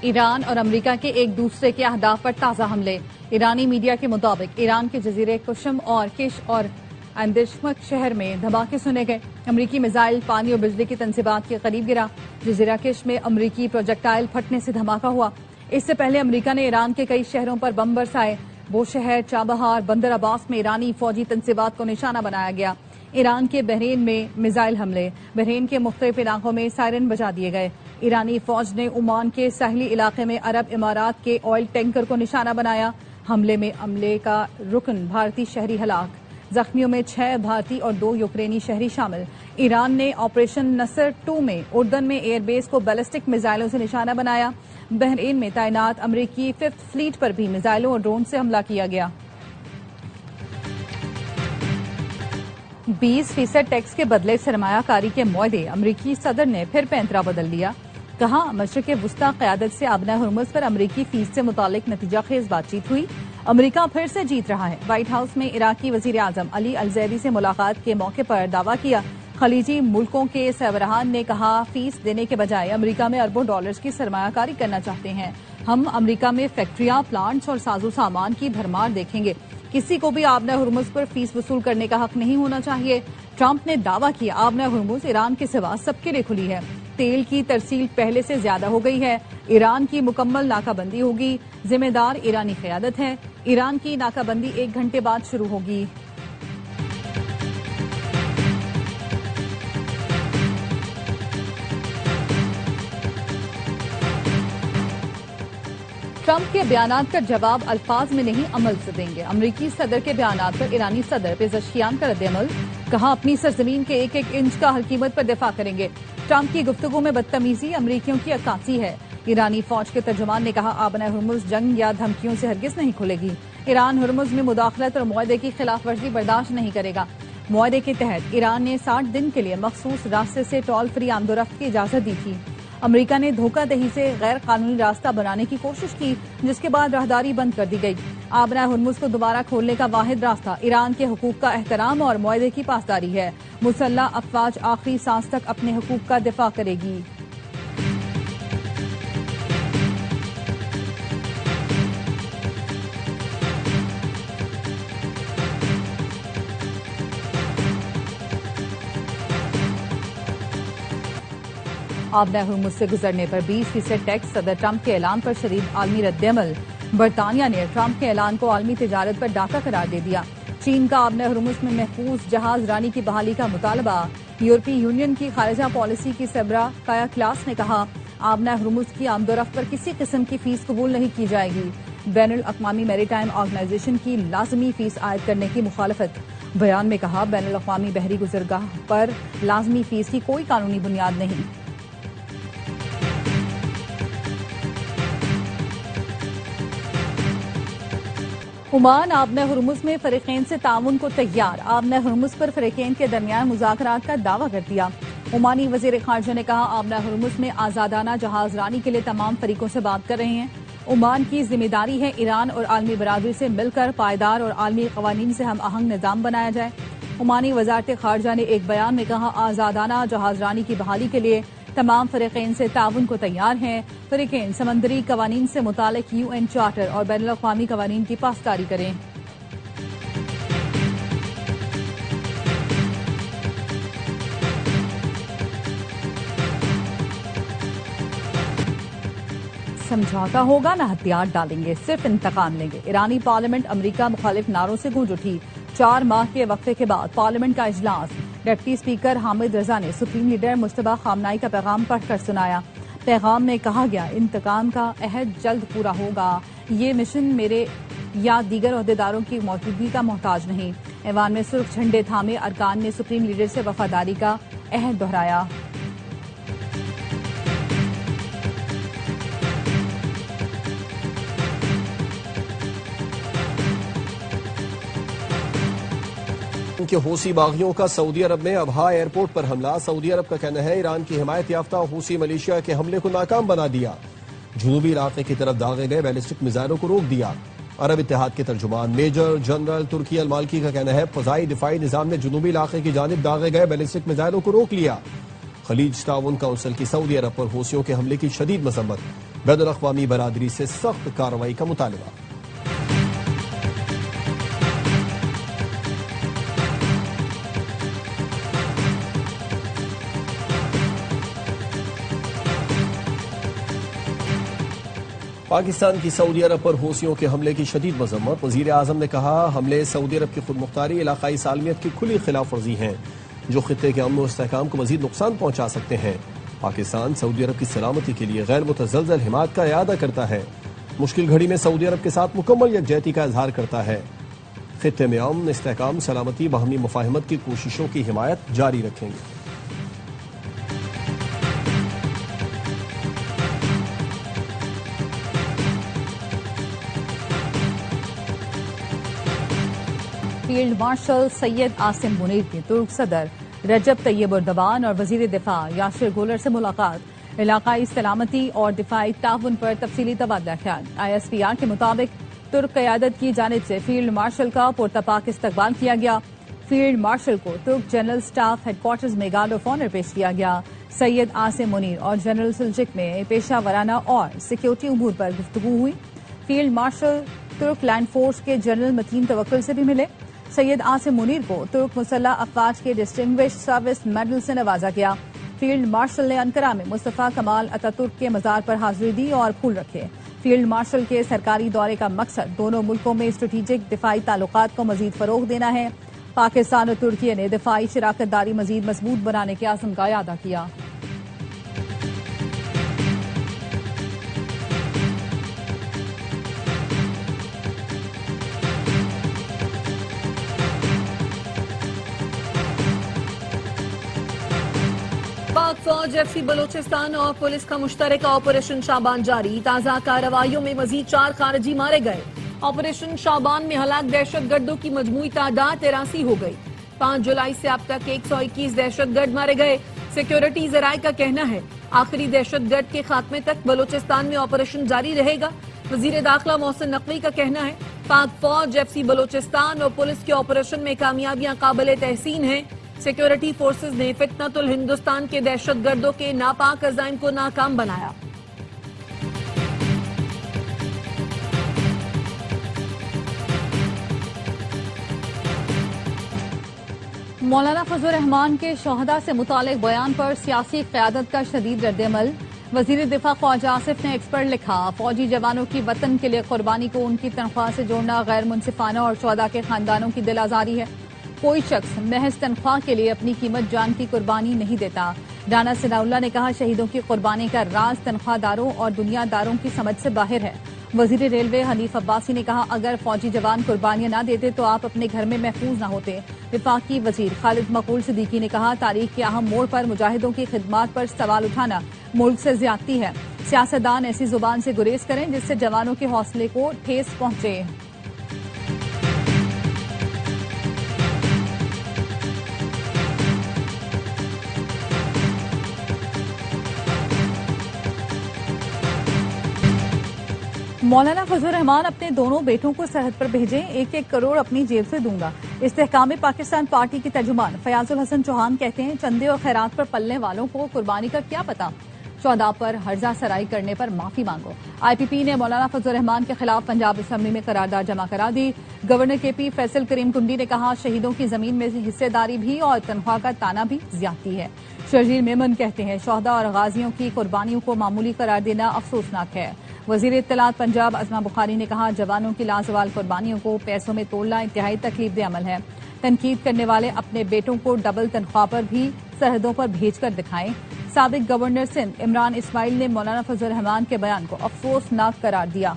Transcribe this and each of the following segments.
ایران اور امریکہ کے ایک دوسرے کے اہداف پر تازہ حملے۔ ایرانی میڈیا کے مطابق ایران کے جزیرے قشم اور کش اور اندشمک شہر میں دھماکے سنے گئے۔ امریکی میزائل پانی اور بجلی کی تنصیبات کے قریب گرا۔ جزیرہ کش میں امریکی پروجیکٹائل پھٹنے سے دھماکہ ہوا۔ اس سے پہلے امریکہ نے ایران کے کئی شہروں پر بم برسائے۔ وہ شہر چابہار، بندر عباس میں ایرانی فوجی تنصیبات کو نشانہ بنایا گیا۔ ایران کے بحرین میں میزائل حملے۔ بحرین کے مختلف علاقوں میں سائرن بجا دیے گئے۔ ایرانی فوج نے عمان کے ساحلی علاقے میں عرب امارات کے آئل ٹینکر کو نشانہ بنایا۔ حملے میں عملے کا رکن بھارتی شہری ہلاک۔ زخمیوں میں 6 بھارتی اور 2 یوکرینی شہری شامل۔ ایران نے آپریشن نصر 2 میں اردن میں ایئر بیس کو بیلسٹک میزائلوں سے نشانہ بنایا۔ بحرین میں تعینات امریکی 5th فلیٹ پر بھی میزائلوں اور ڈرون سے حملہ کیا گیا۔ 20% ٹیکس کے بدلے سرمایہ کاری کے معاہدے۔ امریکی صدر نے پھر پینترا بدل دیا۔ کہا مشرق وسطی قیادت سے آبنہ ہرمز پر امریکی فیس سے متعلق نتیجہ خیز بات چیت ہوئی۔ امریکہ پھر سے جیت رہا ہے۔ وائٹ ہاؤس میں عراقی وزیر اعظم علی الزیدی سے ملاقات کے موقع پر دعویٰ کیا۔ خلیجی ملکوں کے سربراہان نے کہا فیس دینے کے بجائے امریکہ میں اربوں ڈالرز کی سرمایہ کاری کرنا چاہتے ہیں۔ ہم امریکہ میں فیکٹریاں، پلانٹس اور ساز و سامان کی بھرمار دیکھیں گے۔ کسی کو بھی آبنہ ہرمز پر فیس وصول کرنے کا حق نہیں ہونا چاہیے۔ ٹرمپ نے دعویٰ کیا آبنہ ہرمز ایران کے سوا سب کے لیے کھلی ہے۔ تیل کی ترسیل پہلے سے زیادہ ہو گئی ہے۔ ایران کی مکمل ناکہ بندی ہوگی۔ ذمہ دار ایرانی قیادت ہے۔ ایران کی ناکہ بندی 1 گھنٹے بعد شروع ہوگی۔ ٹرمپ کے بیانات کا جواب الفاظ میں نہیں عمل سے دیں گے۔ امریکی صدر کے بیانات پر ایرانی صدر پزشکیان کا رد عمل۔ کہا اپنی سرزمین کے 1-1 انچ کا ہر قیمت پر دفاع کریں گے۔ ٹرمپ کی گفتگو میں بدتمیزی امریکیوں کی عکاسی ہے۔ ایرانی فوج کے ترجمان نے کہا آبنہ ہرمز جنگ یا دھمکیوں سے ہرگز نہیں کھلے گی۔ ایران ہرمز میں مداخلت اور معاہدے کی خلاف ورزی برداشت نہیں کرے گا۔ معاہدے کے تحت ایران نے 60 دن کے لیے مخصوص راستے سے ٹول فری آمد و رفت کی اجازت دی تھی۔ امریکہ نے دھوکہ دہی سے غیر قانونی راستہ بنانے کی کوشش کی، جس کے بعد راہداری بند کر دی گئی۔ آبنہ ہرمز کو دوبارہ کھولنے کا واحد راستہ ایران کے حقوق کا احترام اور معاہدے کی پاسداری ہے۔ مسلح افواج آخری سانس تک اپنے حقوق کا دفاع کرے گی۔ آبنہ ہرمز سے گزرنے پر 20% ٹیکس۔ صدر ٹرمپ کے اعلان پر شدید عالمی رد عمل۔ برطانیہ نے ٹرمپ کے اعلان کو عالمی تجارت پر ڈاکہ قرار دے دیا۔ چین کا آبنہ ہرمز میں محفوظ جہاز رانی کی بحالی کا مطالبہ۔ یورپی یونین کی خارجہ پالیسی کی سربراہ کایا کلاس نے کہا آبنہ ہرمز کی آمد و رفت پر کسی قسم کی فیس قبول نہیں کی جائے گی۔ بین الاقوامی میری ٹائم آرگنائزیشن کی لازمی فیس عائد کرنے کی مخالفت۔ بیان میں کہا بین الاقوامی بحری گزرگاہ پر لازمی فیس کی کوئی قانونی بنیاد نہیں۔ عمان آبنہ ہرمز میں فریقین سے تعاون کو تیار۔ آبنہ ہرمز پر فریقین کے درمیان مذاکرات کا دعویٰ کر دیا۔ عمانی وزیر خارجہ نے کہا آبنہ ہرمز میں آزادانہ جہاز رانی کے لیے تمام فریقوں سے بات کر رہے ہیں۔ عمان کی ذمہ داری ہے ایران اور عالمی برادری سے مل کر پائیدار اور عالمی قوانین سے ہم آہنگ نظام بنایا جائے۔ عمانی وزارت خارجہ نے ایک بیان میں کہا آزادانہ جہاز رانی کی بحالی کے لیے تمام فریقین سے تعاون کو تیار ہیں۔ فریقین سمندری قوانین سے متعلق UN چارٹر اور بین الاقوامی قوانین کی پاسداری کریں۔ سمجھوتا ہوگا نہ ہتھیار ڈالیں گے، صرف انتقام لیں گے۔ ایرانی پارلیمنٹ امریکہ مخالف نعروں سے گونج اٹھی۔ 4 ماہ کے وقفے کے بعد پارلیمنٹ کا اجلاس۔ ڈپٹی اسپیکر حامد رضا نے سپریم لیڈر مجتبیٰ خامنہئی کا پیغام پڑھ کر سنایا۔ پیغام میں کہا گیا انتقام کا عہد جلد پورا ہوگا۔ یہ مشن میرے یا دیگر عہدیداروں کی موجودگی کا محتاج نہیں۔ ایوان میں سرخ جھنڈے تھامے ارکان نے سپریم لیڈر سے وفاداری کا عہد دہرایا۔ ان کے حوثی باغیوں کا سعودی عرب میں ابہا ایئرپورٹ پر حملہ۔ سعودی عرب کا کہنا ہے ایران کی حمایت یافتہ حوثی ملیشیا کے حملے کو ناکام بنا دیا۔ جنوبی علاقے کی طرف داغے گئے بیلسٹک میزائلوں کو روک دیا۔ عرب اتحاد کے ترجمان میجر جنرل ترکی المالکی کا کہنا ہے فضائی دفاعی نظام نے جنوبی علاقے کی جانب داغے گئے بیلسٹک میزائلوں کو روک لیا۔ خلیج تعاون کونسل کی سعودی عرب پر حوثیوں کے حملے کی شدید مذمت، بین الاقوامی برادری سے سخت کارروائی کا مطالبہ۔ پاکستان کی سعودی عرب پر حوثیوں کے حملے کی شدید مذمت، وزیر اعظم نے کہا حملے سعودی عرب کی خود مختاری علاقائی سالمیت کی کھلی خلاف ورزی ہیں جو خطے کے امن و استحکام کو مزید نقصان پہنچا سکتے ہیں۔ پاکستان سعودی عرب کی سلامتی کے لیے غیر متزلزل حمایت کا اعادہ کرتا ہے، مشکل گھڑی میں سعودی عرب کے ساتھ مکمل یکجہتی کا اظہار کرتا ہے۔ خطے میں امن، استحکام، سلامتی، باہمی مفاہمت کی کوششوں کی حمایت جاری رکھیں گے۔ فیلڈ مارشل سید عاصم منیر کی ترک صدر رجب طیب اردوان اور وزیر دفاع یاسر گولر سے ملاقات، علاقائی سلامتی اور دفاعی تعاون پر تفصیلی تبادلہ خیال۔ ISPR کے مطابق ترک قیادت کی جانب سے فیلڈ مارشل کا پرتپاک استقبال کیا گیا۔ فیلڈ مارشل کو ترک جنرل سٹاف ہیڈ کوارٹرز میں گارڈ آف آنر پیش کیا گیا۔ سید عاصم منیر اور جنرل سلجک میں پیشہ ورانہ اور سیکیورٹی امور پر گفتگو ہوئی۔ فیلڈ مارشل ترک لینڈ فورس کے جنرل متین توکل سے بھی ملے۔ سید عاصم منیر کو ترک مسلح افواج کے ڈسٹنگوش سروس میڈل سے نوازا گیا۔ فیلڈ مارشل نے انقرہ میں مصطفیٰ کمال اتہ ترک کے مزار پر حاضری دی اور پھول رکھے۔ فیلڈ مارشل کے سرکاری دورے کا مقصد دونوں ملکوں میں اسٹریٹجک دفاعی تعلقات کو مزید فروغ دینا ہے۔ پاکستان اور ترکی نے دفاعی شراکت داری مزید مضبوط بنانے کے عزم کا اعادہ کیا۔ پاک فوج FC بلوچستان اور پولیس کا مشترکہ آپریشن شابان جاری، تازہ کارروائیوں میں مزید 4 خارجی مارے گئے۔ آپریشن شابان میں ہلاک دہشت گردوں کی مجموعی تعداد 83 ہو گئی۔ 5 جولائی سے اب تک 121 دہشت گرد مارے گئے۔ سیکیورٹی ذرائع کا کہنا ہے آخری دہشت گرد کے خاتمے تک بلوچستان میں آپریشن جاری رہے گا۔ وزیر داخلہ محسن نقوی کا کہنا ہے پاک فوج FC بلوچستان اور پولیس کے آپریشن میں کامیابیاں قابل تحسین ہیں۔ سیکیورٹی فورسز نے فتنۃ الہندوستان کے دہشت گردوں کے ناپاک عزائم کو ناکام بنایا۔ مولانا فضل الرحمان کے شہداء سے متعلق بیان پر سیاسی قیادت کا شدید رد عمل۔ وزیر دفاع خواجہ آصف نے ایکس پر لکھا فوجی جوانوں کی وطن کے لیے قربانی کو ان کی تنخواہ سے جوڑنا غیر منصفانہ اور شہداء کے خاندانوں کی دل آزاری ہے۔ کوئی شخص محض تنخواہ کے لیے اپنی قیمت جان کی قربانی نہیں دیتا۔ رانا ثناء اللہ نے کہا شہیدوں کی قربانی کا راز تنخواہ داروں اور دنیا داروں کی سمجھ سے باہر ہے۔ وزیر ریلوے حنیف عباسی نے کہا اگر فوجی جوان قربانیاں نہ دیتے تو آپ اپنے گھر میں محفوظ نہ ہوتے۔ وفاقی وزیر خالد مقبول صدیقی نے کہا تاریخ کے اہم موڑ پر مجاہدوں کی خدمات پر سوال اٹھانا ملک سے زیادتی ہے۔ سیاستدان ایسی زبان سے گریز کریں جس سے جوانوں کے حوصلے کو ٹھیس پہنچے۔ مولانا فضل الرحمان اپنے دونوں بیٹوں کو سرحد پر بھیجیں، 1-1 کروڑ اپنی جیب سے دوں گا۔ استحکام پاکستان پارٹی کے ترجمان فیاض الحسن چوہان کہتے ہیں چندے اور خیرات پر پلنے والوں کو قربانی کا کیا پتا، شہداء پر ہرزہ سرائی کرنے پر معافی مانگو۔ IPP نے مولانا فضل الرحمان کے خلاف پنجاب اسمبلی میں قرارداد جمع کرا دی۔ گورنر KP فیصل کریم کنڈی نے کہا شہیدوں کی زمین میں حصے داری بھی اور تنخواہ کا تانا بھی زیادتی ہے۔ شرجیل میمن کہتے ہیں شہداء اور غازیوں کی قربانیوں کو معمولی قرار دینا افسوسناک ہے۔ وزیر اطلاعات پنجاب عظمہ بخاری نے کہا جوانوں کی لازوال قربانیوں کو پیسوں میں تولنا انتہائی تکلیف دہ عمل ہے۔ تنقید کرنے والے اپنے بیٹوں کو ڈبل تنخواہ پر بھی سرحدوں پر بھیج کر دکھائیں۔ سابق گورنر سندھ عمران اسماعیل نے مولانا فضل الرحمان کے بیان کو افسوسناک قرار دیا۔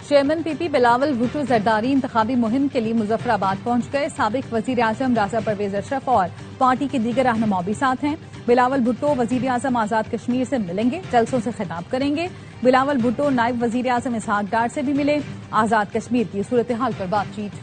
چیئرمین PP بلاول بھٹو زرداری انتخابی مہم کے لیے مظفر آباد پہنچ گئے۔ سابق وزیر اعظم راجہ پرویز اشرف اور پارٹی کے دیگر رہنما بھی ساتھ ہیں۔ بلاول بھٹو وزیر اعظم آزاد کشمیر سے ملیں گے، جلسوں سے خطاب کریں گے۔ بلاول بھٹو نائب وزیر اعظم اسحاق ڈار سے بھی ملے، آزاد کشمیر کی صورتحال پر بات چیت۔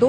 2